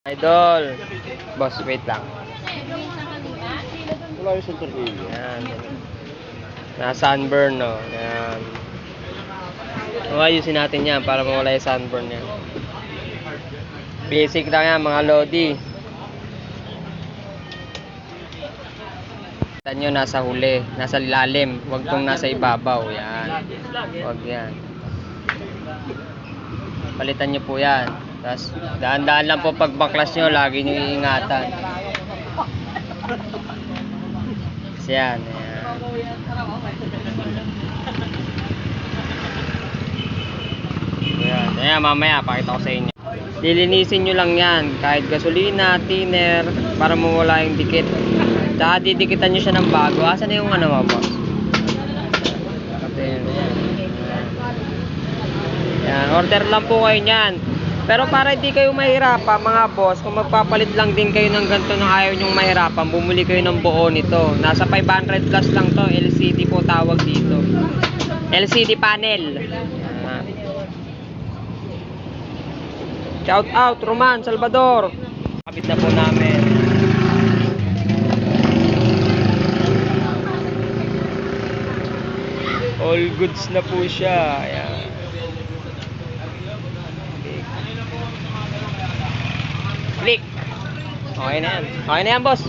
Idol. Boss, wait lang. Wala yung center area. Yan. Na-sunburn, no? Yan. Ayusin natin yan para mawala yung sunburn yan. Basic lang yan, mga lodi. Kita nyo, nasa huli. Nasa ilalim. Huwag tong nasa ibabaw. Yan. Huwag yan. Palitan nyo po yan. Tapos, daan-daan lang po pag baklas nyo. Lagi nyo iingatan. Kasi yan. Ayan. Ayan, mamaya pakita ko sa inyo. Lilinisin nyo lang yan. Kahit gasolina, thinner, para mawala yung dikit. Tsaka didikitan nyo siya ng bago. Asan na yung ano mo, boss? Yan. Order lang po kayo nyan. Pero para hindi kayo mahirapan, mga boss, kung magpapalit lang din kayo ng ganito na ayaw nyong mahirapan, bumuli kayo ng buo nito. Nasa 500 plus lang to. LCD po tawag dito. LCD panel. Shout out, Roman, Salvador. Kapit na po namin. All goods na po siya. Ayan. Click. Okay na yan. Okay na yan, boss.